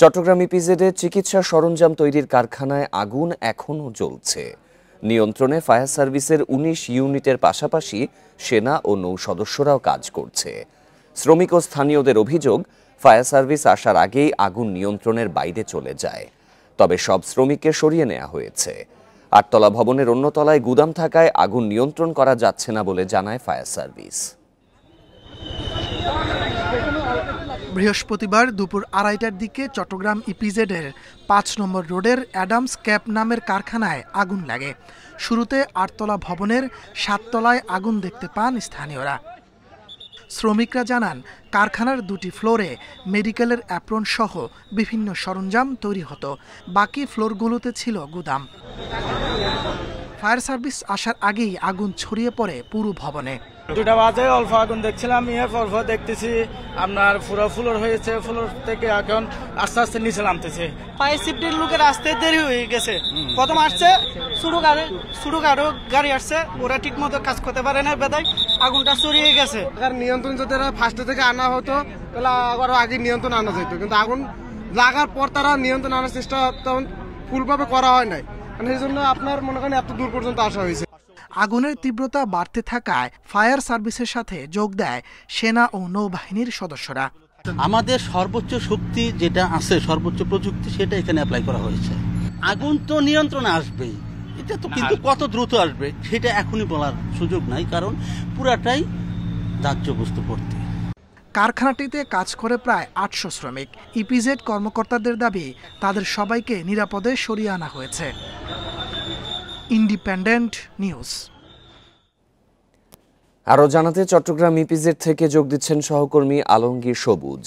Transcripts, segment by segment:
চট্টগ্রাম ইপিজেডে চিকিৎসা সরঞ্জাম তৈরির কারখানায় আগুন এখনও জ্বলছে। নিয়ন্ত্রণে ফায়ার সার্ভিসের ১৯ ইউনিটের পাশাপাশি সেনা ও নৌ সদস্যরাও কাজ করছে। শ্রমিক ও স্থানীয়দের অভিযোগ, ফায়ার সার্ভিস আসার আগেই আগুন নিয়ন্ত্রণের বাইরে চলে যায়। তবে সব শ্রমিককে সরিয়ে নেওয়া হয়েছে। ৮ তলা ভবনের অন্য তলায় গুদাম থাকায় আগুন নিয়ন্ত্রণ করা যাচ্ছে না বলে জানায় ফায়ার সার্ভিস। বৃহস্পতিবার দুপুর ২:৩০টার দিকে চট্টগ্রাম ইপিজেডের ৫ নম্বর রোডের অ্যাডামস ক্যাপ নামের কারখানায় আগুন লাগে। শুরুতে ৮ তলা ভবনের ৭ তলায় আগুন দেখতে পান স্থানীয়রা। শ্রমিকরা জানান, কারখানার ২টি ফ্লোরে মেডিকেলের অ্যাপ্রন সহ বিভিন্ন সরঞ্জাম তৈরি হতো, বাকি ফ্লোরগুলোতে ছিল গুদাম। ফায়ার সার্ভিস আসার আগেই আগুন ছড়িয়ে পড়ে পুরো ভবনে। 2টা বাজে অল্প আগুন দেখছিলাম, অল্প দেখতেছি আপনার পুরো ফ্লোর হয়েছে। ফ্লোর থেকে এখন আস্তে আস্তে নিচে নামতেছে। ফায়ার সেফটির লোকের আসতে দেরি হয়ে গেছে। প্রথম আসছে ছোট গাড়ি আসছে, ওরা ঠিক মতো কাজ করতে পারে না, বেদায় আগুনটা ছড়িয়ে গেছে। নিয়ন্ত্রণ যদি ফার্স্ট থেকে আনা হতো তাহলে আবার আগে নিয়ন্ত্রণ আনা যেত, কিন্তু আগুন লাগার পর তারা নিয়ন্ত্রণ আনার চেষ্টা তখন ফুলভাবে করা হয় নাই। এই জন্য আপনার মনে করেন এত দূর পর্যন্ত আসা হয়েছে। আগুনের তীব্রতা বাড়তে থাকায় ফায়ার সার্ভিসের সাথে যোগ দেয় সেনা ও নৌবাহিনীর সদস্যরা। আমাদের সর্বোচ্চ শক্তি যেটা আছে, সর্বোচ্চ প্রযুক্তি, সেটা এখানে অ্যাপ্লাই করা হয়েছে। আগুন তো নিয়ন্ত্রণে আসবেই, এটা তো, কিন্তু কত দ্রুত আসবে সেটা এখনই বলার সুযোগ নাই, কারণ পুরাটাই দাহ্য বস্তু ভর্তি। কারখানাটিতে কাজ করে প্রায় ৮০০ শ্রমিক। ইপিজেড কর্মকর্তাদের দাবি, তাদের সবাইকে নিরাপদে সরিয়ে আনা হয়েছে। Independent news. আরও জানাতে চট্টগ্রাম ইপিজেড থেকে যোগ দিচ্ছেন সহকর্মী আলমগীর সবুজ।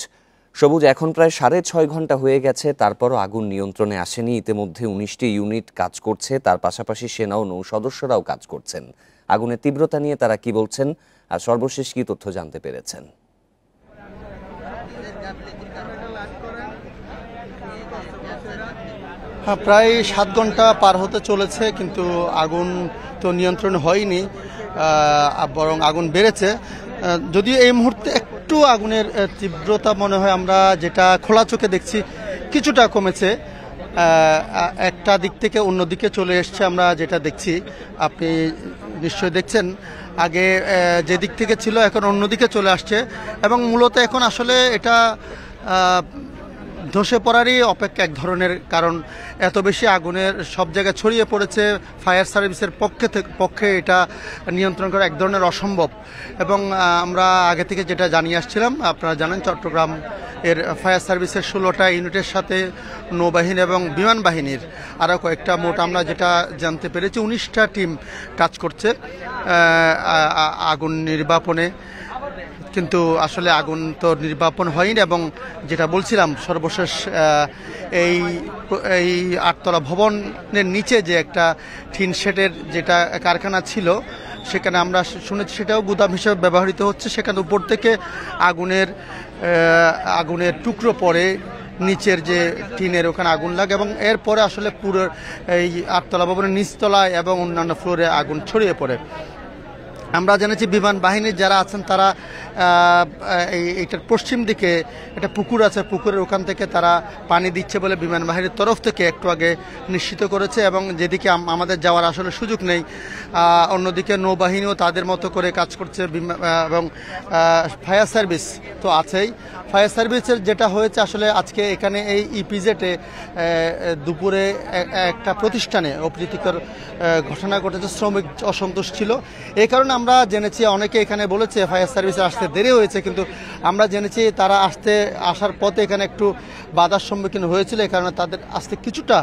এখন প্রায় ৬.৫ ঘন্টা হয়ে গেছে, তারপরও আগুন নিয়ন্ত্রণে আসেনি। ইতিমধ্যে ১৯টি ইউনিট কাজ করছে, তার পাশাপাশি সেনা ও নৌ সদস্যরাও কাজ করছেন। আগুনের তীব্রতা নিয়ে তারা কি বলছেন আর সর্বশেষ কি তথ্য জানতে পেরেছেন? প্রায় ৭ ঘন্টা পার হতে চলেছে, কিন্তু আগুন তো নিয়ন্ত্রণ হয়নি, বরং আগুন বেড়েছে। যদিও এই মুহূর্তে একটু আগুনের তীব্রতা মনে হয়, আমরা যেটা খোলা চোখে দেখছি, কিছুটা কমেছে। একটা দিক থেকে অন্য দিকে চলে এসছে, আমরা যেটা দেখছি, আপনি নিশ্চয়ই দেখছেন। আগে যে দিক থেকে ছিল এখন অন্যদিকে চলে আসছে, এবং মূলত এখন আসলে এটা ধসে পড়ারই অপেক্ষা এক ধরনের, কারণ এত বেশি আগুনের সব জায়গায় ছড়িয়ে পড়েছে। ফায়ার সার্ভিসের পক্ষে এটা নিয়ন্ত্রণ করা এক ধরনের অসম্ভব। এবং আমরা আগে থেকে যেটা জানিয়ে আসছিলাম, আপনারা জানেন চট্টগ্রাম এর ফায়ার সার্ভিসের 16টা ইউনিটের সাথে নৌবাহিনী এবং বিমান বাহিনীর আরও কয়েকটা, মোট আমরা যেটা জানতে পেরেছি 19টা টিম কাজ করছে আগুন নির্বাপনে। কিন্তু আসলে আগুন তো নির্বাপন হয়নি, এবং যেটা বলছিলাম সর্বশেষ এই ৮ তলা ভবনের নিচে যে একটা টিন শেডের যেটা কারখানা ছিল, সেখানে আমরা শুনেছি সেটাও গুদাম হিসেবে ব্যবহৃত হচ্ছে। সেখানে উপর থেকে আগুনের টুকরো পড়ে নিচের যে টিনের ওখানে আগুন লাগে, এবং এরপরে আসলে পুরো এই ৮ তলা ভবনের নিচতলায় এবং অন্যান্য ফ্লোরে আগুন ছড়িয়ে পড়ে। আমরা জেনেছি বিমান বাহিনীর যারা আছেন তারা এইটার পশ্চিম দিকে একটা পুকুর আছে, পুকুরের ওখান থেকে তারা পানি দিচ্ছে বলে বিমান বাহিনীর তরফ থেকে একটু আগে নিশ্চিত করেছে, এবং যেদিকে আমাদের যাওয়ার আসলে সুযোগ নেই। অন্যদিকে নৌবাহিনীও তাদের মতো করে কাজ করছে, এবং ফায়ার সার্ভিস তো আছেই। ফায়ার সার্ভিসের যেটা হয়েছে আসলে আজকে এখানে এই ইপিজেডে দুপুরে একটা প্রতিষ্ঠানে অপ্রীতিকর ঘটনা ঘটেছে, শ্রমিক অসন্তোষ ছিল। এই কারণে আমরা জেনেছি, অনেকে এখানে বলেছে ফায়ার সার্ভিসে আসতে দেরি হয়েছে, কিন্তু আমরা জেনেছি তারা আসার পথে এখানে একটু বাধার সম্মুখীন হয়েছিল, এই কারণে তাদের আসতে কিছুটা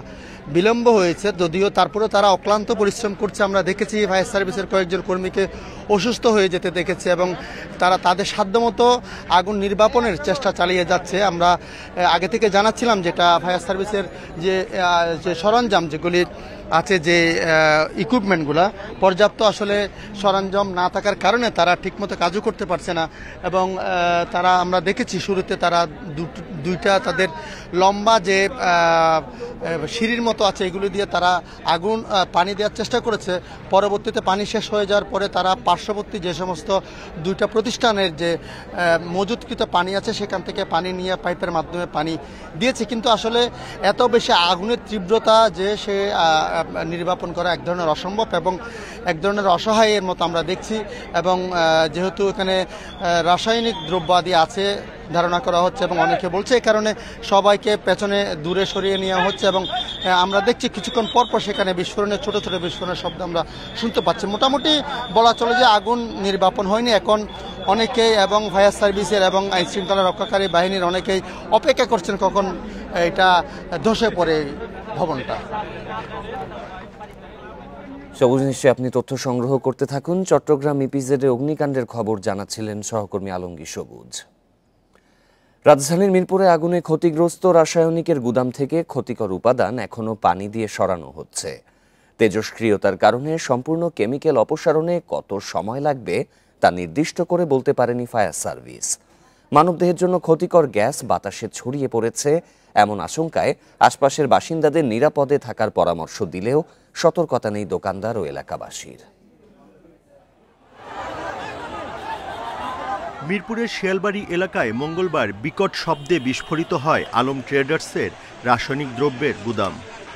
বিলম্ব হয়েছে। যদিও তারপরেও তারা অক্লান্ত পরিশ্রম করছে। আমরা দেখেছি ফায়ার সার্ভিসের কয়েকজন কর্মীকে অসুস্থ হয়ে যেতে দেখেছি, এবং তারা তাদের সাধ্যমতো আগুন নির্বাপনের চেষ্টা চালিয়ে যাচ্ছে। আমরা আগে থেকে জানাচ্ছিলাম যেটা ফায়ার সার্ভিসের যে সরঞ্জাম যেগুলি আছে, যে ইকুইপমেন্টগুলা পর্যাপ্ত আসলে সরঞ্জাম না থাকার কারণে তারা ঠিকমতো কাজও করতে পারছে না। এবং তারা আমরা দেখেছি শুরুতে তারা দুইটা তাদের লম্বা যে সিঁড়ির মতো যন্ত্রপাতি আছে এগুলো দিয়ে তারা আগুন পানি দেওয়ার চেষ্টা করেছে। পরবর্তীতে পানি শেষ হয়ে যাওয়ার পরে তারা পার্শ্ববর্তী যে সমস্ত 2টা প্রতিষ্ঠানের যে মজুতকৃত পানি আছে সেখান থেকে পানি নিয়ে পাইপের মাধ্যমে পানি দিয়েছে, কিন্তু আসলে এত বেশি আগুনের তীব্রতা যে সে নির্বাপন করা এক ধরনের অসম্ভব এবং এক ধরনের অসহায়ের মতো আমরা দেখছি। এবং যেহেতু এখানে রাসায়নিক দ্রব্য আদি আছে ধারণা করা হচ্ছে এবং অনেকে বলছে এই কারণে সবাইকে পেছনে দূরে সরিয়ে নেওয়া হচ্ছে এবং আমরা দেখছি কিছুক্ষণ পরপর সেখানে বিস্ফোরণের ছোট ছোট বিস্ফোরণের শব্দ আমরা শুনতে পাচ্ছি। মোটামুটি বলা চলে যে আগুন নির্বাপন হয়নি। এখন অনেকেই এবং ফায়ার সার্ভিসের এবং আইনশৃঙ্খলা রক্ষাকারী বাহিনীর অনেকেই অপেক্ষা করছেন কখন এটা ধসে পড়ে ভবনটা। সবুজ নিশ্চয়ই আপনি তথ্য সংগ্রহ করতে থাকুন। চট্টগ্রাম ইপিজেডে অগ্নিকাণ্ডের খবর জানাচ্ছিলেন সহকর্মী আলমগীর সবুজ। রাজধানীর মিরপুরে আগুনে ক্ষতিগ্রস্ত রাসায়নিকের গুদাম থেকে ক্ষতিকর উপাদান এখনও পানি দিয়ে সরানো হচ্ছে। তেজস্ক্রিয়তার কারণে সম্পূর্ণ কেমিক্যাল অপসারণে কত সময় লাগবে তা নির্দিষ্ট করে বলতে পারেনি ফায়ার সার্ভিস। মানবদেহের জন্য ক্ষতিকর গ্যাস বাতাসে ছড়িয়ে পড়েছে এমন আশঙ্কায় আশপাশের বাসিন্দাদের নিরাপদে থাকার পরামর্শ দিলেও সতর্কতা নেই দোকানদার ও এলাকাবাসীর। মিরপুরের শিয়ালবাড়ি এলাকায় মঙ্গলবার বিকট শব্দে বিস্ফোরিত হয় আলম ট্রেডার্সের রাসায়নিক দ্রব্যের গুদাম।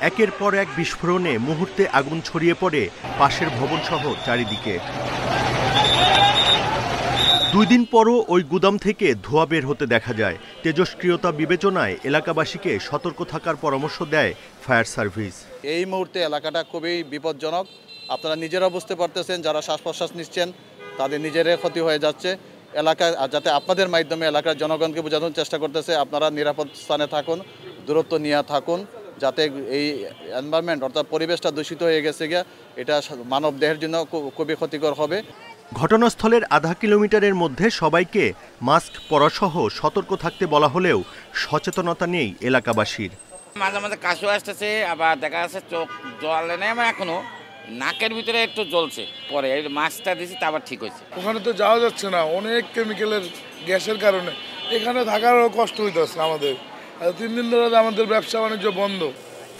একের পর এক বিস্ফোরণে মুহূর্তে আগুন ছড়িয়ে পড়ে পাশের ভবনসহ চারিদিকে। 2 দিন পরও ওই গুদাম থেকে ধোঁয়া বের হতে দেখা যায়। তেজস্ক্রিয়তা বিবেচনায় এলাকাবাসীকে সতর্ক থাকার পরামর্শ দেয় ফায়ার সার্ভিস। এই মুহূর্তে এলাকাটা খুবই বিপজ্জনক। আপনারা নিজেরা বুঝতে পারতেছেন, যারা শ্বাস প্রশ্বাস নিচ্ছেন তাদের নিজেরাই ক্ষতি হয়ে যাচ্ছে। এলাকা যাতে আপনাদের মাধ্যমে এলাকার জনগণকে বোঝানোর চেষ্টা করতেছে আপনারা নিরাপদ স্থানে থাকুন, দূরত্ব নিয়ে থাকুন, যাতে এই এনভায়রনমেন্ট অর্থাৎ পরিবেশটা দূষিত হয়ে গেছে গিয়া এটা মানব দেহের জন্য খুবই ক্ষতিকর হবে। ঘটনাস্থলের আধা কিলোমিটারের মধ্যে সবাইকে মাস্ক পরাসহ সতর্ক থাকতে বলা হলেও সচেতনতা নেই এলাকাবাসীর। মাঝে মাঝে কাশি আসতেছে, আবার দেখা যাচ্ছে চোখ জ্বলে নেই, আমার এখনো নাকের ভিতরে একটু জ্বলছে। পরে মাস্কটা দিয়েছি তা আবার ঠিক হয়েছে। ওখানে তো যাওয়া যাচ্ছে না অনেক কেমিক্যালের গ্যাসের কারণে, এখানে থাকারও কষ্ট হইতেছে আমাদের। 3 দিন ধরে আমাদের ব্যবসা বাণিজ্য বন্ধ।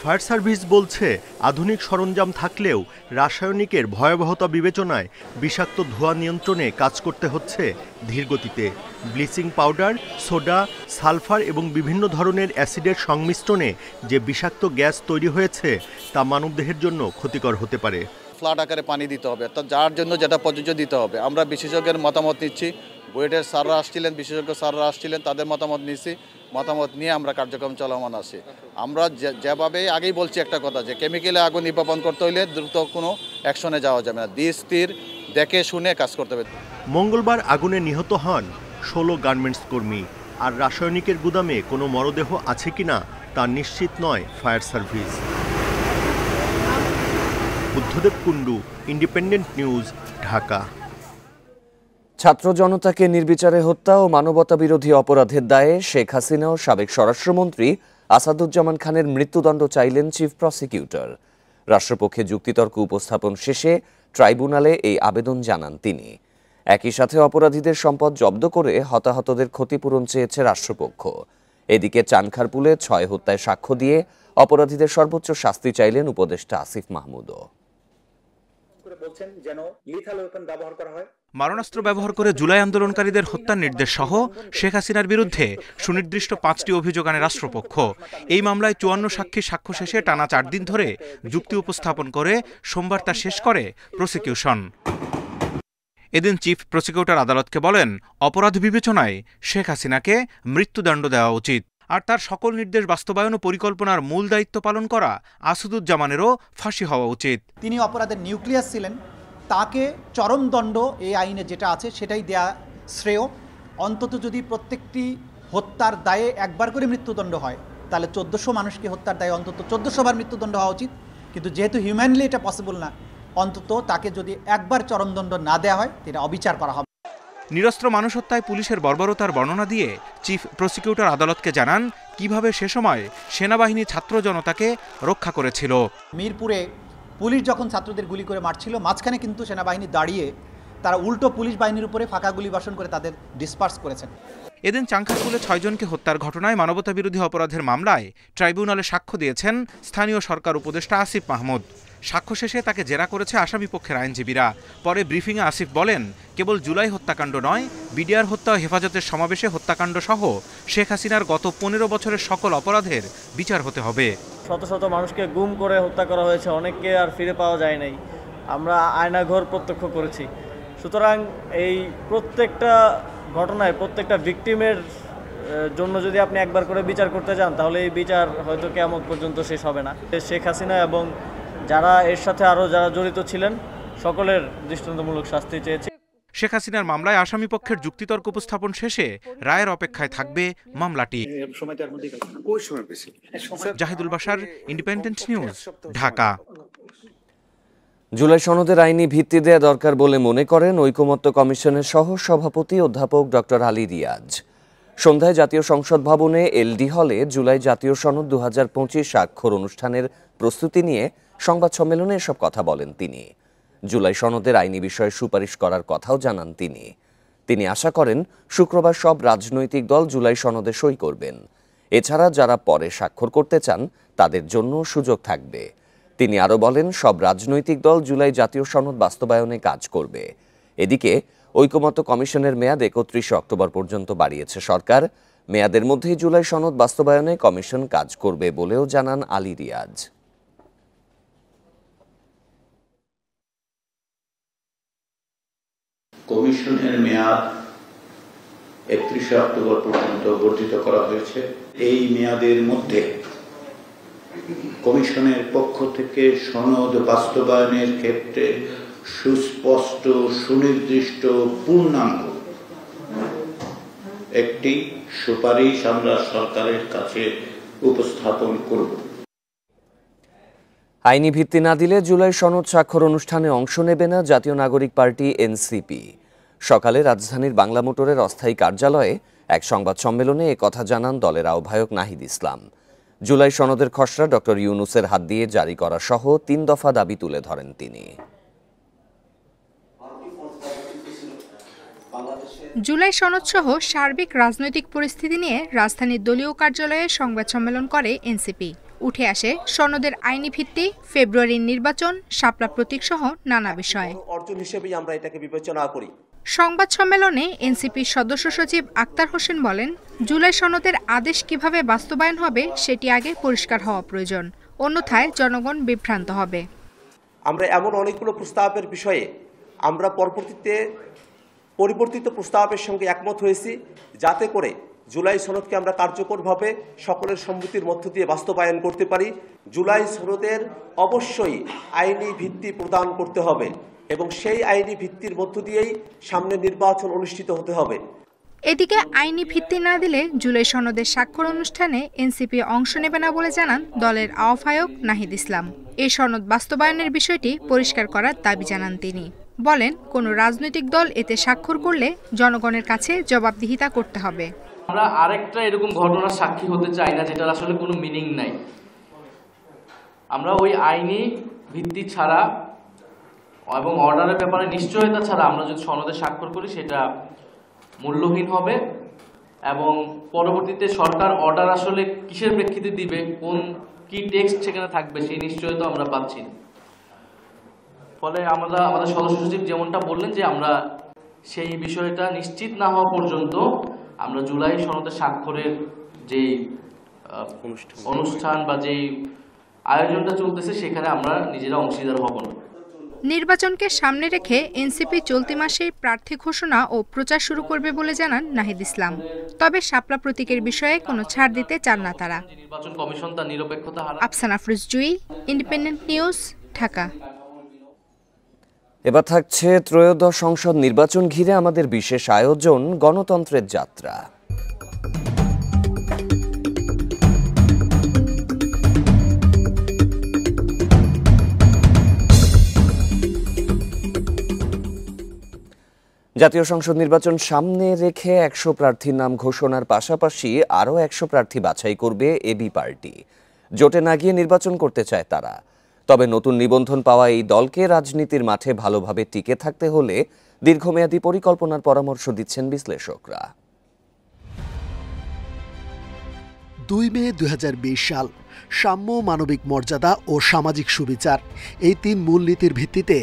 ফায়ার সার্ভিস বলছে আধুনিক সরঞ্জাম থাকলেও রাসায়নিকের ভয়াবহতা বিবেচনায় বিষাক্ত ধোঁয়া নিয়ন্ত্রণে কাজ করতে হচ্ছে ধীরগতিতে। ব্লিচিং পাউডার, সোডা, সালফার এবং বিভিন্ন ধরনের অ্যাসিডের সংমিশ্রণে যে বিষাক্ত গ্যাস তৈরি হয়েছে তা মানবদেহের জন্য ক্ষতিকর হতে পারে। ফ্লাড আকারে পানি দিতে হবে, অর্থাৎ যার জন্য যেটা প্রযোজ্য দিতে হবে। আমরা বিশেষজ্ঞের মতামত নিচ্ছি, বুয়েটের স্যাররা আসছিলেন, বিশেষজ্ঞ স্যাররা আসছিলেন, তাদের মতামত নিচ্ছি। মতামত নিয়ে আমরা কার্যক্রম চলমান আছি। আমরা যেভাবে আগেই বলছি একটা কথা, যে কেমিক্যালে আগুন নির্বাপন করতে হলে দ্রুত কোনো অ্যাকশনে যাওয়া যাবে না, ধীর স্থির দেখে শুনে কাজ করতে হবে। মঙ্গলবার আগুনে নিহত হন 16 গার্মেন্টস কর্মী। আর রাসায়নিকের গুদামে কোনো মরদেহ আছে কিনা তা নিশ্চিত নয় fire service. Buddhadeb Kundu, independent news, Dhaka. ছাত্র জনতাকে নির্বিচারে হত্যা ও মানবতা বিরোধী অপরাধের দায়ে শেখ হাসিনা ও সাবেক স্বরাষ্ট্রমন্ত্রী আসাদুজ্জামান খানের মৃত্যুদণ্ড চাইলেন চিফ প্রসিকিউটর। রাষ্ট্রপক্ষে যুক্তিতর্ক উপস্থাপন শেষে ট্রাইব্যুনালে এই আবেদন জানান তিনি। একই সাথে অপরাধীদের সম্পদ জব্দ করে হতাহতদের ক্ষতিপূরণ চেয়েছে রাষ্ট্রপক্ষ। এদিকে চানখারপুলে 6 হত্যায় সাক্ষ্য দিয়ে অপরাধীদের সর্বোচ্চ শাস্তি চাইলেন উপদেষ্টা আসিফ মাহমুদও। মারণাস্ত্র ব্যবহার করে জুলাই আন্দোলনকারীদের হত্যার নির্দেশ সহ শেখ হাসিনার বিরুদ্ধে সুনির্দিষ্ট 5টি অভিযোগ আনে রাষ্ট্রপক্ষ। এই মামলায় 54 সাক্ষীর সাক্ষ্য শেষে টানা 4 দিন ধরে যুক্তি উপস্থাপন করে সোমবার তা শেষ করে প্রসিকিউশন। এদিন চিফ প্রসিকিউটর আদালতকে বলেন, অপরাধ বিবেচনায় শেখ হাসিনাকে মৃত্যুদণ্ড দেওয়া উচিত, আর তার সকল নির্দেশ বাস্তবায়ন ও পরিকল্পনার মূল দায়িত্ব পালন করা আসাদুজ্জামানেরও ফাঁসি হওয়া উচিত। তিনি অপরাধের নিউক্লিয়াস ছিলেন, তাকে চরমদণ্ড এই আইনে যেটা আছে সেটাই দেয়া শ্রেয়। অন্তত যদি প্রত্যেকটি হত্যার দায়ে একবার করে মৃত্যুদণ্ড হয়, তাহলে 1400 মানুষকে হত্যার দায়ে অন্তত 1400 বার মৃত্যুদণ্ড হওয়া উচিত। কিন্তু যেহেতু হিউম্যানলি এটা পসিবল না, অন্তত তাকে যদি একবার চরমদণ্ড না দেওয়া হয়, এটা অবিচার করা হবে। নিরস্ত্র মানুষ হত্যায় পুলিশের বর্বরতার বর্ণনা দিয়ে চিফ প্রসিকিউটর আদালতকে জানান কিভাবে সে সময় সেনাবাহিনী ছাত্র জনতাকে রক্ষা করেছিল। মিরপুরে পুলিশ যখন ছাত্রদের গুলি করে মারছিল, মাঝখানে কিন্তু সেনাবাহিনী দাঁড়িয়ে তারা উল্টো পুলিশ বাহিনীর উপরে ফাঁকা গুলি বর্ষণ করে তাদের ডিসপার্স করেছেন। এদিন চাংখারপুলে 6 জনকে হত্যার ঘটনায় মানবতাবিরোধী অপরাধের মামলায় ট্রাইব্যুনালে সাক্ষ্য দিয়েছেন স্থানীয় সরকার উপদেষ্টা আসিফ মাহমুদ। সাক্ষ্য শেষে তাকে জেরা করেছে আসামিপক্ষের আইনজীবীরা। পরে ব্রিফিংয়ে আসিফ বলেন, কেবল জুলাই হত্যাকাণ্ড নয়, বিডিআর হত্যা ও হেফাজতের সমাবেশে হত্যাকাণ্ড সহ শেখ হাসিনার গত 15 বছরের সকল অপরাধের বিচার হতে হবে। শত শত মানুষকে গুম করে হত্যা করা হয়েছে, অনেককে আর ফিরে পাওয়া যায় নাই। আমরা আয়নাঘর প্রত্যক্ষ করেছি। সুতরাং এই প্রত্যেকটা ঘটনায় প্রত্যেকটা ভিকটিমের জন্য যদি আপনি একবার করে বিচার করতে যান, তাহলে এই বিচার হয়তো কিয়ামত পর্যন্ত শেষ হবে না। শেখ হাসিনা এবং যারা এর সাথে আরও যারা জড়িত ছিলেন সকলের দৃষ্টান্তমূলক শাস্তি চেয়েছে। শেখ হাসিনার মামলায় আসামিপক্ষের যুক্তিতর্ক উপস্থাপন শেষে রায়ের অপেক্ষায় থাকবে মামলাটি। Zahidul Bashar, independent news, Dhaka. July সনদের আইনি ভিত্তি দেয়া দরকার বলে মনে করেন ঐকমত্য কমিশনের সহ সভাপতি অধ্যাপক ডক্টর আলী রিয়াজ। সন্ধ্যায় জাতীয় সংসদ ভবনে এলডি হলে জুলাই জাতীয় সনদ 2025 স্বাক্ষর অনুষ্ঠানের প্রস্তুতি নিয়ে সংবাদ সম্মেলনে এসব কথা বলেন তিনি। জুলাই সনদের আইনি বিষয়ে সুপারিশ করার কথাও জানান তিনি আশা করেন শুক্রবার সব রাজনৈতিক দল জুলাই সনদে সই করবেন। এছাড়া যারা পরে স্বাক্ষর করতে চান তাদের জন্য সুযোগ থাকবে। তিনি আরও বলেন, সব রাজনৈতিক দল জুলাই জাতীয় সনদ বাস্তবায়নে কাজ করবে। এদিকে ঐকমত্য কমিশনের মেয়াদ 31 অক্টোবর পর্যন্ত বাড়িয়েছে সরকার। মেয়াদের মধ্যেই জুলাই সনদ বাস্তবায়নে কমিশন কাজ করবে বলেও জানান আলী রিয়াজ। কমিশনের মেয়াদ 31 অক্টোবর পর্যন্ত বর্ধিত করা হয়েছে। এই মেয়াদের মধ্যে কমিশনের পক্ষ থেকে সনদ বাস্তবায়নের ক্ষেত্রে সুস্পষ্ট, সুনির্দিষ্ট, পূর্ণাঙ্গ একটি সুপারিশ আমরা সরকারের কাছে উপস্থাপন করব। আইনি ভিত্তি না দিলে জুলাই সনদ স্বাক্ষর অনুষ্ঠানে অংশ নেবে না জাতীয় নাগরিক পার্টি এনসিপি। সকালে রাজধানীর বাংলা মোটরের অস্থায়ী কার্যালয়ে এক সংবাদ সম্মেলনে একথা জানান দলের আহ্বায়ক নাহিদ ইসলাম। জুলাই সনদের খসড়া ডক্টর ইউনূসের হাত দিয়ে জারি করা সহ 3 দফা দাবি তুলে ধরেন তিনি। জুলাই সনদ সহ সার্বিক রাজনৈতিক পরিস্থিতি নিয়ে রাজধানীর দলীয় কার্যালয়ে সংবাদ সম্মেলন করে এনসিপি। উঠে আসে সনদের আইনি ভিত্তি, ফেব্রুয়ারির নির্বাচন, শাপলা প্রতীক সহ নানা বিষয়। অর্জন হিসেবেই আমরা এটাকে বিবেচনা করি। সংবাদ সম্মেলনে এনসিপির সদস্য সচিব আক্তার হোসেন বলেন, জুলাই সনদের আদেশ কিভাবে বাস্তবায়ন হবে সেটি আগে পরিষ্কার হওয়া প্রয়োজন, অন্যথায় জনগণ বিভ্রান্ত হবে। আমরা এমন অনেকগুলো প্রস্তাবের বিষয়ে আমরা পরিবর্তিত প্রস্তাবের সঙ্গে একমত হয়েছি, যাতে করে জুলাই সনদকে আমরা কার্যকরভাবে সকলের সম্মতির মধ্য দিয়ে বাস্তবায়ন করতে পারি। জুলাই সনদের অবশ্যই আইনি ভিত্তি প্রদান করতে হবে এবং সেই আইনি ভিত্তির মধ্য দিয়েই সামনে নির্বাচন অনুষ্ঠিত হতে হবে। এদিকে আইনি ভিত্তি না দিলে জুলাই সনদের স্বাক্ষর অনুষ্ঠানে এনসিপি অংশ নেবে না বলে জানান দলের আহ্বায়ক নাহিদ ইসলাম। এই সনদ বাস্তবায়নের বিষয়টি পরিষ্কার করার দাবি জানান তিনি। বলেন, কোনো রাজনৈতিক দল এতে স্বাক্ষর করলে জনগণের কাছে জবাবদিহিতা করতে হবে। আমরা আরেকটা এরকম ঘটনার সাক্ষী হতে চাই না যেটার আসলে কোনো মিনিং নাই। আমরা ওই আইনি ভিত্তি ছাড়া এবং অর্ডারের ব্যাপারে নিশ্চয়তা ছাড়া আমরা যদি সনদে স্বাক্ষর করি সেটা মূল্যহীন হবে এবং পরবর্তীতে সরকার অর্ডার আসলে কিসের প্রেক্ষিতে দিবে, কি টেক্সট সেখানে থাকবে সেই নিশ্চয়তা আমরা পাচ্ছি না। ফলে আমাদের সদস্য সচিব যেমনটা বললেন যে আমরা সেই বিষয়টা নিশ্চিত না হওয়া পর্যন্ত আমরা জুলাই সনদে স্বাক্ষরের যেই অনুষ্ঠান বা যেই আয়োজনটা চলতেছে সেখানে আমরা নিজেরা অংশীদার হব না। নির্বাচনকে সামনে রেখে এনসিপি চলতি মাসেই প্রার্থী ঘোষণা ও প্রচার শুরু করবে বলে জানান নাহিদ ইসলাম। তবে শাপলা প্রতীকের বিষয়ে কোনো ছাড় দিতে চান না তারা। নির্বাচন কমিশন তার নিরপেক্ষতা আফসানা আফরোজ জুই, ইন্ডিপেন্ডেন্ট নিউজ, ঢাকা। এবার থাকছে ত্রয়োদশ সংসদ নির্বাচন ঘিরে আমাদের বিশেষ আয়োজন গণতন্ত্রের যাত্রা। জাতীয় সংসদ নির্বাচন সামনে রেখে 100 প্রার্থীর নাম ঘোষণার পাশাপাশি আরও 100 প্রার্থী বাছাই করবে এবি পার্টি। জোটে না গিয়ে নির্বাচন করতে চায় তারা। তবে নতুন নিবন্ধন পাওয়া এই দলকে রাজনীতির মাঠে ভালোভাবে টিকে থাকতে হলে দীর্ঘমেয়াদী পরিকল্পনার পরামর্শ দিচ্ছেন বিশ্লেষকরা। 2 মে 2020 সাল সাম্য, মানবিক মর্যাদা ও সামাজিক সুবিচার এই 3 মূলনীতির ভিত্তিতে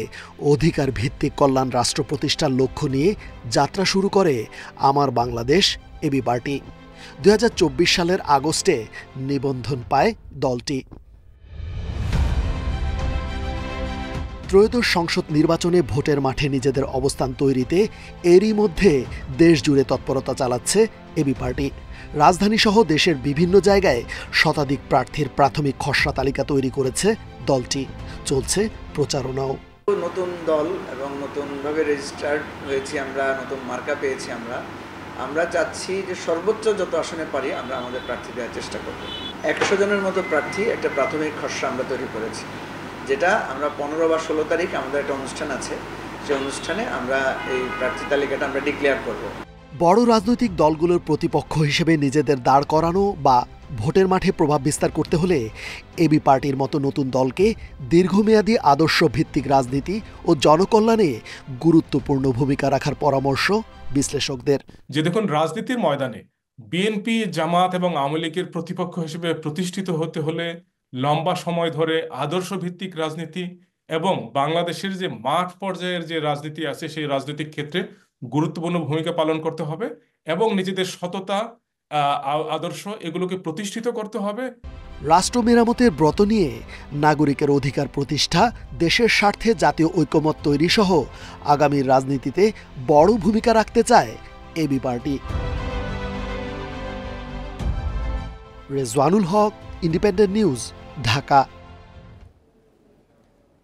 অধিকার ভিত্তিক কল্যাণ রাষ্ট্র প্রতিষ্ঠার লক্ষ্য নিয়ে যাত্রা শুরু করে আমার বাংলাদেশ এবি পার্টি। 2024 সালের আগস্টে নিবন্ধন পায় দলটি। ত্রয়োদশ সংসদ নির্বাচনে ভোটের মাঠে নিজেদের অবস্থান তৈরিতে এরই মধ্যে দেশ জুড়ে তৎপরতা চালাচ্ছে এবি পার্টি। রাজধানীসহ দেশের বিভিন্ন জায়গায় শতাধিক প্রার্থীর প্রাথমিক খসড়া তালিকা তৈরি করেছে দলটি। চলছে প্রচারণাও। নতুন দল এবং নতুনভাবে রেজিস্টার্ড হয়েছি আমরা, নতুন মার্কা পেয়েছি আমরা চাচ্ছি যে সর্বোচ্চ যত আসনে পারি আমরা আমাদের প্রার্থী দেওয়ার চেষ্টা করব। 100 জনের মতো প্রার্থী একটা প্রাথমিক খসড়া আমরা তৈরি করেছি, যেটা আমরা 15 বা 16 তারিখ আমাদের একটা অনুষ্ঠান আছে, সেই অনুষ্ঠানে আমরা এই প্রার্থী তালিকাটা আমরা ডিক্লেয়ার করব। বড় রাজনৈতিক দলগুলোর প্রতিপক্ষ হিসেবে নিজেদের দাঁড় করানো বা ভোটের মাঠে প্রভাব বিস্তার করতে হলে এবি পার্টির মতো নতুন দলকে দীর্ঘমেয়াদী আদর্শ ভিত্তিক রাজনীতি ও জনকল্যাণে গুরুত্বপূর্ণ ভূমিকা রাখার পরামর্শ বিশ্লেষকদের। যে দেখুন, রাজনীতির ময়দানে বিএনপি, জামাত এবং আওয়ামী লীগের প্রতিপক্ষ হিসেবে প্রতিষ্ঠিত হতে হলে লম্বা সময় ধরে আদর্শ ভিত্তিক রাজনীতি এবং বাংলাদেশের যে মাঠ পর্যায়ের যে রাজনীতি আছে সেই রাজনৈতিক ক্ষেত্রে গুরুত্বপূর্ণ ভূমিকা পালন করতে হবে এবং নিজেদের সততা, আদর্শ এগুলোকে প্রতিষ্ঠিত করতে হবে। রাষ্ট্র মেরামতের ব্রত নিয়ে নাগরিকের অধিকার প্রতিষ্ঠা, দেশের স্বার্থে জাতীয় ঐক্যমত তৈরি সহ আগামীর রাজনীতিতে বড় ভূমিকা রাখতে চায় এবি পার্টি। রেজওয়ানুল হক, ইন্ডিপেন্ডেন্ট নিউজ, ঢাকা।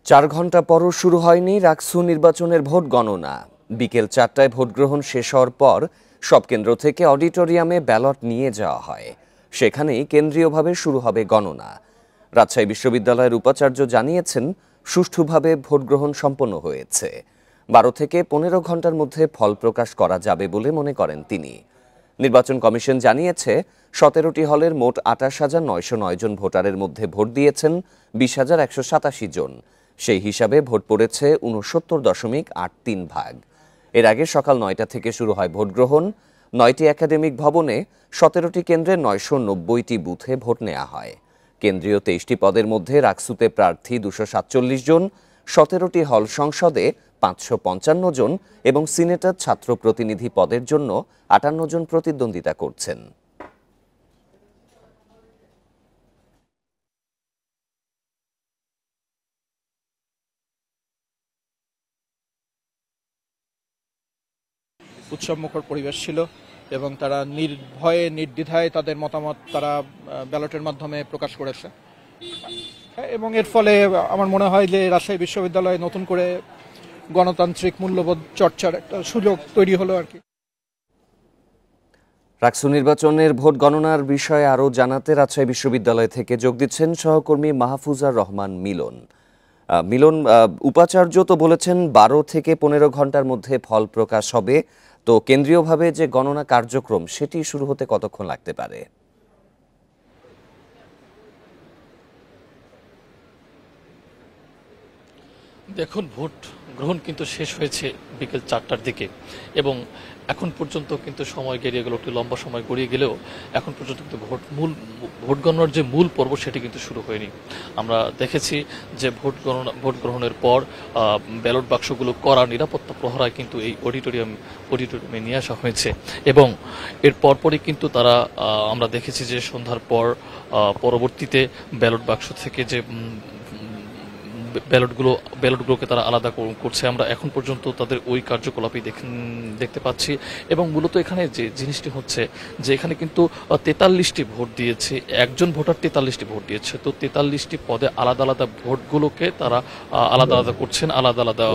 4 ঘন্টা পরও শুরু হয়নি রাকসু নির্বাচনের ভোট গণনা। বিকেল 4টায় ভোট গ্রহণ শেষ হওয়ার পর সব কেন্দ্র থেকে অডিটোরিয়ামে ব্যালট নিয়ে যাওয়া হয়। সেখানেই কেন্দ্রীয়ভাবে শুরু হবে গণনা। রাজশাহী বিশ্ববিদ্যালয়ের উপাচার্য জানিয়েছেন, সুষ্ঠুভাবে ভোট গ্রহণ সম্পন্ন হয়েছে। 12 থেকে 15 ঘন্টার মধ্যে ফল প্রকাশ করা যাবে বলে মনে করেন তিনি। নির্বাচন কমিশন জানিয়েছে, 17টি হলের মোট 28,909 জন ভোটারের মধ্যে ভোট দিয়েছেন 20,187 জন। সেই হিসাবে ভোট পড়েছে 69.83 ভাগ। এর আগে সকাল 9টা থেকে শুরু হয় ভোট গ্রহণ। 9টি একাডেমিক ভবনে 17টি কেন্দ্রে 990টি বুথে ভোট নেওয়া হয়। কেন্দ্রীয় 23টি পদের মধ্যে রাকসুতে প্রার্থী 247 জন, 17টি হল সংসদে 555 জন এবং সিনেটের ছাত্র প্রতিনিধি পদের জন্য 58 জন প্রতিদ্বন্দ্বিতা করছেন। উৎসবমুখর পরিবেশ ছিল এবং তারা নির্ভয়ে নির্দ্বিধায় তাদের মতামত তারা ব্যালটের মাধ্যমে প্রকাশ করেছে এবং এর ফলে আমার মনে হয় যে রাজশাহী বিশ্ববিদ্যালয়ে নতুন করে গণতান্ত্রিক মূল্যবোধ চর্চার একটা সুযোগ তৈরি হলো আর কি। রাকসু নির্বাচনের ভোট গণনার বিষয়ে আরও জানাতে রাজশাহী বিশ্ববিদ্যালয় থেকে যোগ দিচ্ছেন সহকর্মী মাহফুজার রহমান মিলন। উপাচার্য তো বলেছেন 12 থেকে 15 ঘন্টার মধ্যে ফল প্রকাশ হবে, তো কেন্দ্রীয়ভাবে যে গণনা কার্যক্রম সেটি শুরু হতে কতক্ষণ লাগতে পারে? দেখুন, ভোট গ্রহণ কিন্তু শেষ হয়েছে বিকেল 4টার দিকে এবং এখন পর্যন্ত কিন্তু সময় গড়িয়ে গেল, একটু লম্বা সময় গড়িয়ে গেলেও এখন পর্যন্ত কিন্তু ভোট গণনার যে মূল পর্ব সেটি কিন্তু শুরু হয়নি। আমরা দেখেছি যে ভোট গ্রহণের পর ব্যালট বাক্সগুলো কড়া নিরাপত্তা প্রহরায় কিন্তু এই অডিটোরিয়ামে নিয়ে আসা হয়েছে এবং এর পরপরই কিন্তু তারা আমরা দেখেছি যে সন্ধ্যার পর পরবর্তীতে ব্যালট বাক্স থেকে যে ব্যালটগুলোকে তারা আলাদা করছে। আমরা এখন পর্যন্ত তাদের ওই কার্যকলাপই দেখতে পাচ্ছি এবং মূলত এখানে যে জিনিসটি হচ্ছে যে এখানে কিন্তু 43টি ভোট দিয়েছে, একজন ভোটার 43টি ভোট দিয়েছে, তো 43টি পদে আলাদা আলাদা ভোটগুলোকে তারা আলাদা আলাদা করছেন, আলাদা আলাদা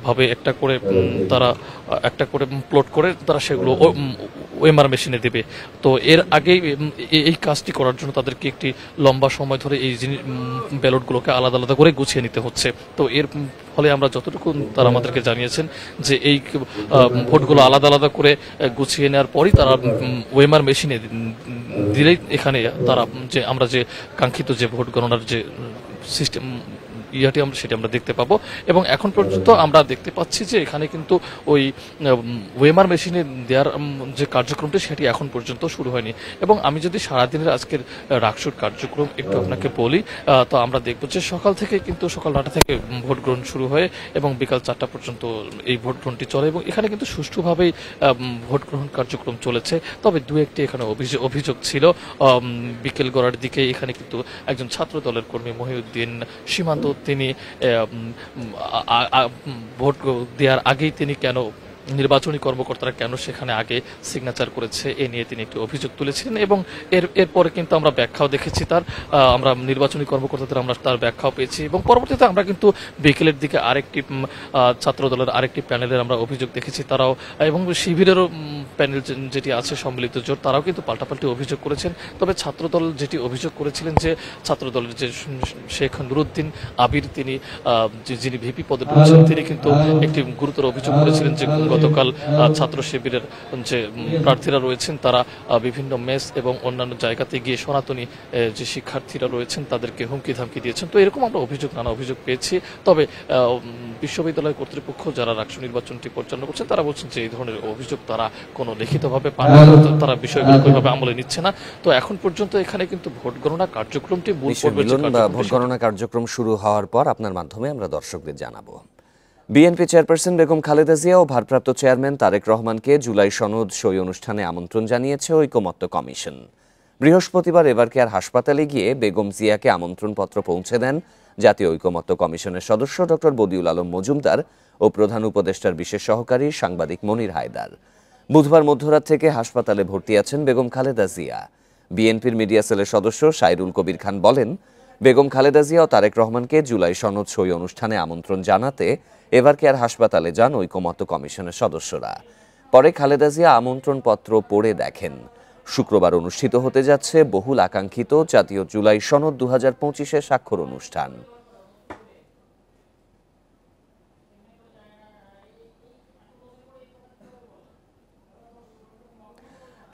ভাবে একটা করে তারা একটা করে প্লট করে তারা সেগুলো ওএমআর মেশিনে দেবে। তো এর আগেই এই কাজটি করার জন্য তাদেরকে একটি লম্বা সময় ধরে এই ব্যালটগুলোকে আলাদা আলাদা করে গুছিয়ে নিতে হচ্ছে। তো এর ফলে আমরা যতটুকু তারা আমাদেরকে জানিয়েছেন যে এই ভোটগুলো আলাদা আলাদা করে গুছিয়ে নেওয়ার পরই তারা ওএমআর মেশিনে দিলেই এখানে তারা যে আমরা যে কাঙ্ক্ষিত যে ভোট গণনার যে সিস্টেম সেটি আমরা দেখতে পাবো। এবং এখন পর্যন্ত আমরা দেখতে পাচ্ছি যে এখানে কিন্তু ওই ওয়েমার মেশিনে দেওয়ার যে কার্যক্রমটি সেটি এখন পর্যন্ত শুরু হয়নি। এবং আমি যদি সারাদিনের আজকের রাকসুর কার্যক্রম একটু আপনাকে বলি, তো আমরা দেখব যে সকাল থেকে কিন্তু সকাল 9টা থেকে ভোট গ্রহণ শুরু হয় এবং বিকাল 4টা পর্যন্ত এই ভোট গ্রহণটি চলে এবং এখানে কিন্তু সুষ্ঠুভাবেই ভোট গ্রহণ কার্যক্রম চলেছে। তবে দু একটি এখানে অভিযোগ ছিল। বিকেল গড়ার দিকে এখানে কিন্তু একজন ছাত্র দলের কর্মী মহিউদ্দিন সীমান্ত, তিনি ভোট দেওয়ার আগেই তিনি কেন নির্বাচনী কর্মকর্তারা কেন সেখানে আগে সিগনেচার করেছে এ নিয়ে তিনি একটি অভিযোগ তুলেছিলেন এবং এরপরে কিন্তু আমরা ব্যাখ্যাও দেখেছি তার, আমরা নির্বাচনী কর্মকর্তাদের আমরা তার ব্যাখ্যাও পেয়েছি এবং পরবর্তীতে আমরা কিন্তু বিকেলের দিকে আরেকটি ছাত্র দলের আরেকটি প্যানেলের আমরা অভিযোগ দেখেছি তারাও, এবং শিবিরেরও প্যানেল যেটি আছে সম্মিলিত জোট, তারাও কিন্তু পাল্টাপাল্টি অভিযোগ করেছেন। তবে ছাত্রদল যেটি অভিযোগ করেছিলেন যে ছাত্রদলের যে শেখ নুরুদ্দিন আবির, তিনি যিনি ভিপি পদে রয়েছেন, তিনি কিন্তু একটি গুরুতর অভিযোগ করেছিলেন যে গতকাল ছাত্র শিবিরের যে প্রার্থীরা রয়েছেন তারা বিভিন্ন মেস এবং অন্যান্য জায়গাতে গিয়ে সনাতনী যে শিক্ষার্থীরা রয়েছেন তাদেরকে হুমকি ধামকি দিয়েছেন। তো এরকম আমরা নানা অভিযোগ পেয়েছি। তবে বিশ্ববিদ্যালয় কর্তৃপক্ষ যারা রাকসু নির্বাচনটি পরিচালনা করছেন তারা বলছেন যে এই ধরনের অভিযোগ তারা কোনো লিখিতভাবে পান না, তারা বিষয়গুলো কোনোভাবে আমলে নিচ্ছে না। তো এখন পর্যন্ত এখানে কিন্তু ভোট গণনা কার্যক্রমটি ভোট গণনা কার্যক্রম শুরু হওয়ার পর আপনার মাধ্যমে আমরা দর্শকদের জানাবো। বিএনপি চেয়ারপারসন বেগম খালেদা জিয়া ও ভারপ্রাপ্ত চেয়ারম্যান তারেক রহমানকে জুলাই সনদ সই অনুষ্ঠানে আমন্ত্রণ জানিয়েছে ঐকমত্য কমিশন। বৃহস্পতিবার এভারকেয়ার হাসপাতালে গিয়ে বেগম জিয়াকে আমন্ত্রণপত্র পৌঁছে দেন জাতীয় ঐকমত্য কমিশনের সদস্য ডক্টর বদিউল আলম মজুমদার ও প্রধান উপদেষ্টার বিশেষ সহকারী সাংবাদিক মনির হায়দার। বুধবার মধ্যরাত থেকে হাসপাতালে ভর্তি আছেন বেগম খালেদা জিয়া। বিএনপির মিডিয়া সেলের সদস্য সাইরুল কবির খান বলেন, বেগম খালেদা জিয়া ও তারেক রহমানকে জুলাই সনদ সই অনুষ্ঠানে আমন্ত্রণ জানাতে এভারকেয়ার হাসপাতালে যান ঐকমত্য কমিশনের সদস্যরা। পরে খালেদা জিয়া আমন্ত্রণপত্র পড়ে দেখেন। শুক্রবার অনুষ্ঠিত হতে যাচ্ছে বহুল আকাঙ্ক্ষিত জাতীয় জুলাই সনদ 2025-এর স্বাক্ষর অনুষ্ঠান।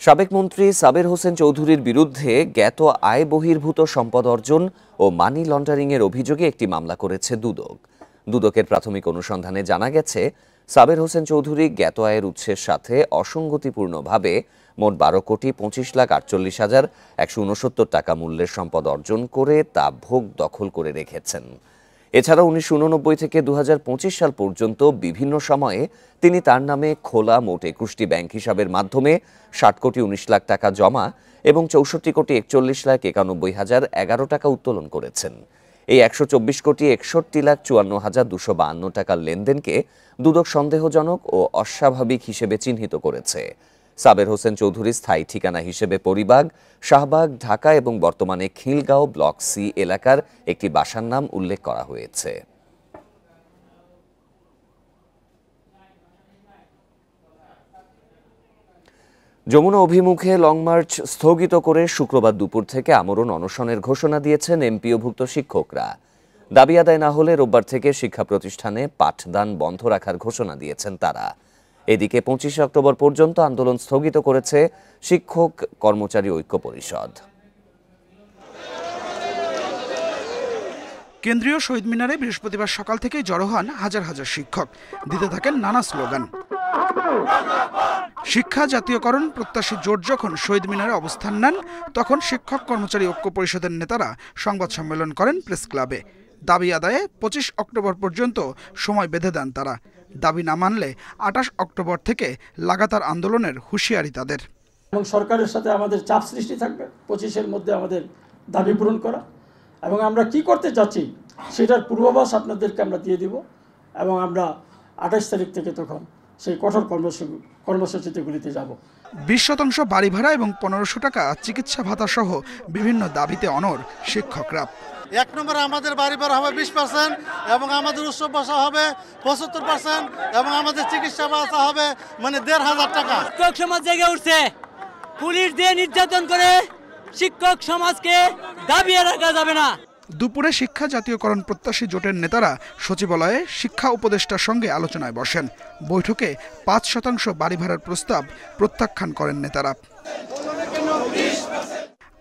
সাবেক মন্ত্রী সাবের হোসেন চৌধুরীর বিরুদ্ধে জ্ঞাত আয় বহির্ভূত সম্পদ অর্জন ও মানি লন্ডারিংয়ের অভিযোগে একটি মামলা করেছে দুদক। দুদকের প্রাথমিক অনুসন্ধানে জানা গেছে, সাবের হোসেন চৌধুরী জ্ঞাত আয়ের উৎসের সাথে অসঙ্গতিপূর্ণভাবে মোট 12,45,169 টাকা মূল্যের সম্পদ অর্জন করে তা ভোগ দখল করে রেখেছেন। এছাড়া 1989 থেকে 2025 সাল পর্যন্ত বিভিন্ন সময়ে তিনি তার নামে খোলা মোট 21টি ব্যাংক হিসাবের মাধ্যমে 60,19 লাখ টাকা জমা এবং 64,41,91,011 টাকা উত্তোলন করেছেন। এই 124,61,54,252 টাকার লেনদেনকে দুদক সন্দেহজনক ও অস্বাভাবিক হিসেবে চিহ্নিত করেছে। সাবের হোসেন চৌধুরীর স্থায়ী ঠিকানা হিসেবে পরিবাগ, শাহবাগ, ঢাকা এবং বর্তমানে খিলগাঁও ব্লক সি এলাকার একটি বাসার নাম উল্লেখ করা হয়েছে। যমুনা অভিমুখে লং মার্চ স্থগিত করে শুক্রবার দুপুর থেকে আমরণ অনশনের ঘোষণা দিয়েছেন এমপিওভুক্ত শিক্ষকরা। দাবি আদায় না হলে রোববার থেকে শিক্ষা প্রতিষ্ঠানে পাঠদান বন্ধ রাখার ঘোষণা দিয়েছেন তারা। এদিকে 25 অক্টোবর পর্যন্ত আন্দোলন স্থগিত করেছে শিক্ষক কর্মচারী ঐক্য পরিষদ। কেন্দ্রীয় শহীদ মিনারে বৃহস্পতিবার সকাল থেকেই জড়ো হন হাজার হাজার শিক্ষক, দিতে থাকেন নানা স্লোগান। শিক্ষা জাতীয়করণ প্রত্যাশী জোট যখন শহীদ মিনারে অবস্থান নেন, তখন শিক্ষক কর্মচারী ঐক্য পরিষদের নেতারা সংবাদ সম্মেলন করেন প্রেস ক্লাবে। দাবি আদায়ে 25 অক্টোবর পর্যন্ত সময় বেঁধে দেন তারা। দাবি না মানলে 28 অক্টোবর থেকে লাগাতার আন্দোলনের হুঁশিয়ারি তাদের। এবং সরকারের সাথে আমাদের চাপ সৃষ্টি থাকবে 25-এর মধ্যে আমাদের দাবি পূরণ করা, এবং আমরা কি করতে চাচ্ছি সেটার পূর্বাভাস আপনাদেরকে আমরা দিয়ে দিব, এবং আমরা 28 তারিখ থেকে তখন সেই কঠোর কর্মসূচিগুলিতে যাব। 20% বাড়ি ভাড়া এবং 1500 টাকা চিকিৎসা ভাতা সহ বিভিন্ন দাবিতে অনড় শিক্ষকরা। 1 নম্বরে আমাদের বাড়ি ভাড়া হবে 20% এবং আমাদের উৎসব বসা হবে 75% এবং আমাদের চিকিৎসা ভাতা হবে 1,500 টাকা। শিক্ষক সমাজ জেগে উঠছে, পুলিশ দিয়ে নির্যাতন করে শিক্ষক সমাজকে দাবিয়ে রাখা যাবে না। দুপুরে শিক্ষা জাতীয়করণ প্রত্যাশী জোটের নেতারা সচিবালয়ে শিক্ষা উপদেষ্টার সঙ্গে আলোচনায় বসেন। বৈঠকে 5% বাড়ি ভাড়ার প্রস্তাব প্রত্যাখ্যান করেন নেতারা।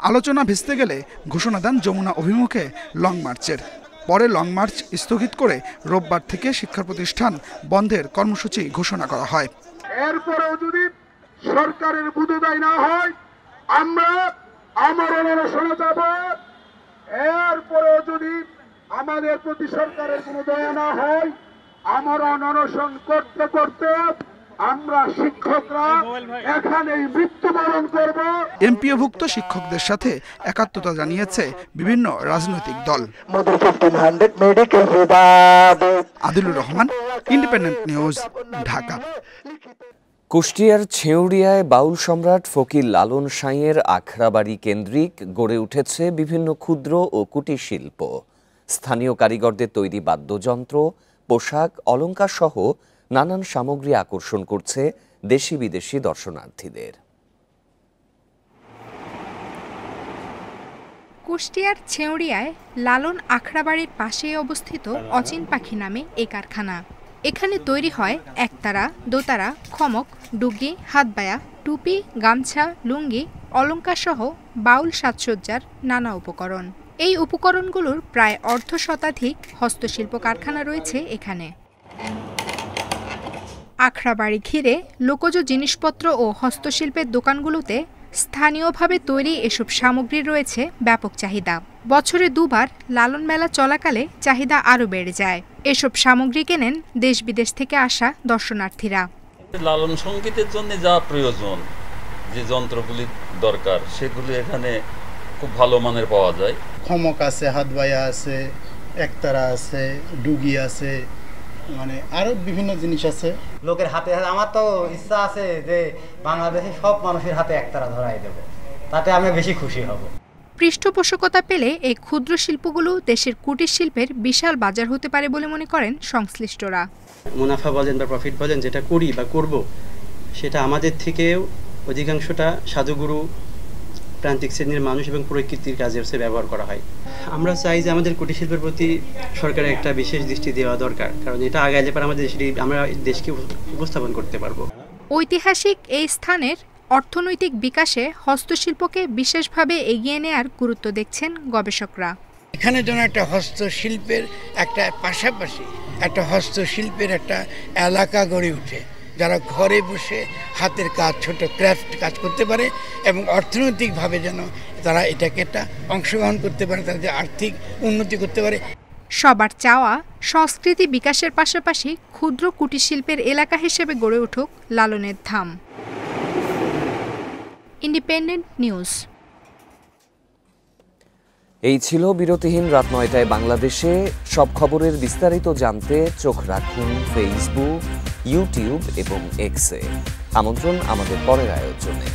আলোচনা ভেস্তে গেলে ঘোষণা দেন যমুনা অভিমুখে লং মার্চের। পরে লং মার্চ স্থগিত করে রোববার থেকে শিক্ষা প্রতিষ্ঠান বন্ধের কর্মসূচি ঘোষণা করা হয়। এরপরেও যদি সরকারের বুঝদায় না হয় আমরা আমরণ অনশনে যাব। এরপরেও যদি আমাদের প্রতি সরকারের কোনো দয়া না হয় আমরণ অনশন করতে করতে আমরা শিক্ষকরা এখানেই মৃত্যুবরণ করব। এমপিওভুক্ত শিক্ষকদের সাথে একাত্মতা জানিয়েছে বিভিন্ন রাজনৈতিক দল। Adilur Rahman, independent news, Dhaka. কুষ্টিয়ার ছেঁউড়িয়ায় বাউল সম্রাট ফকির লালন সাঁইয়ের আখড়াবাড়ি কেন্দ্রিক গড়ে উঠেছে বিভিন্ন ক্ষুদ্র ও কুটির শিল্প। স্থানীয় কারিগরদের তৈরি বাদ্যযন্ত্র, পোশাক, অলংকার সহ নানান সামগ্রী আকর্ষণ করছে দেশি বিদেশি দর্শনার্থীদের। কুষ্টিয়ার ছেঁউড়িয়ায় লালন আখড়াবাড়ির পাশেই অবস্থিত অচিন পাখি নামে এই কারখানা। এখানে তৈরি হয় একতারা, দোতারা, খমক, ডুগি, হাতবায়া, টুপি, গামছা, লুঙ্গি, অলংকার সহ বাউল সাজসজ্জার নানা উপকরণ। এই উপকরণগুলোর প্রায় অর্ধ শতাধিক হস্তশিল্প কারখানা রয়েছে এখানে। আখড়াবাড়ি ঘিরে লোকজ জিনিসপত্র ও হস্তশিল্পের দোকানগুলোতে স্থানীয়ভাবে তৈরি এসব সামগ্রীর রয়েছে ব্যাপক চাহিদা। বছরে দুবার লালন মেলা চলাকালে চাহিদা আরও বেড়ে যায়। এসব সামগ্রী কেনেন দেশ বিদেশ থেকে আসা দর্শনার্থীরা। লালন সঙ্গীতের জন্য যা প্রয়োজন, যে যন্ত্রগুলি দরকার সেগুলি এখানে খুব ভালো মানের পাওয়া যায়। খমক আছে, হাতবায়া আছে, একতারা আছে, ডুগি আছে, মানে আরো বিভিন্ন জিনিস আছে। লোকের হাতে আমার তো ইচ্ছা আছে যে বাংলাদেশে সব মানুষের হাতে একতারা ধরাই দেব, তাতে আমি বেশি খুশি হব। পৃষ্ঠপোষকতা পেলে এই ক্ষুদ্র শিল্পগুলো দেশের কুটির শিল্পের বিশাল বাজার হতে পারে বলে মনে করেন সংশ্লিষ্টরা। মুনাফা বলেন বা প্রফিট বলেন, যেটা করি বা করব, সেটা আমাদের থেকেও অধিকাংশটা সাধুগুরু, প্রান্তিক শ্রেণীর মানুষ এবং প্রকৃতির কাজে হচ্ছে ব্যবহার করা হয়। আমরা চাই যে আমাদের কুটির শিল্পের প্রতি সরকারের একটা বিশেষ দৃষ্টি দেওয়া দরকার, কারণ এটা আগাইলে পরে আমাদের আমরা দেশকে উপস্থাপন করতে পারবো। ঐতিহাসিক এই স্থানের অর্থনৈতিক বিকাশে হস্তশিল্পকে বিশেষভাবে এগিয়ে নেয়ার গুরুত্ব দেখছেন গবেষকরা। এখানে যেন একটা হস্তশিল্পের একটা পাশাপাশি একটা হস্তশিল্পের একটা এলাকা গড়ে উঠে, যারা ঘরে বসে হাতের কাজ, ছোট ক্রাফট কাজ করতে পারে এবং অর্থনৈতিকভাবে যেন তারা এটাকে একটা অংশগ্রহণ করতে পারে, তাদের আর্থিক উন্নতি করতে পারে। সবার চাওয়া সংস্কৃতি বিকাশের পাশাপাশি ক্ষুদ্র কুটির শিল্পের এলাকা হিসেবে গড়ে উঠুক লালনের ধাম। Independent news. এই ছিল বিরতিহীন রাত ৯টায় বাংলাদেশে। সব খবরের বিস্তারিত জানতে চোখ রাখুন ফেসবুক, ইউটিউব এবং এক্সে। আমন্ত্রণ আমাদের পরের আয়োজনে।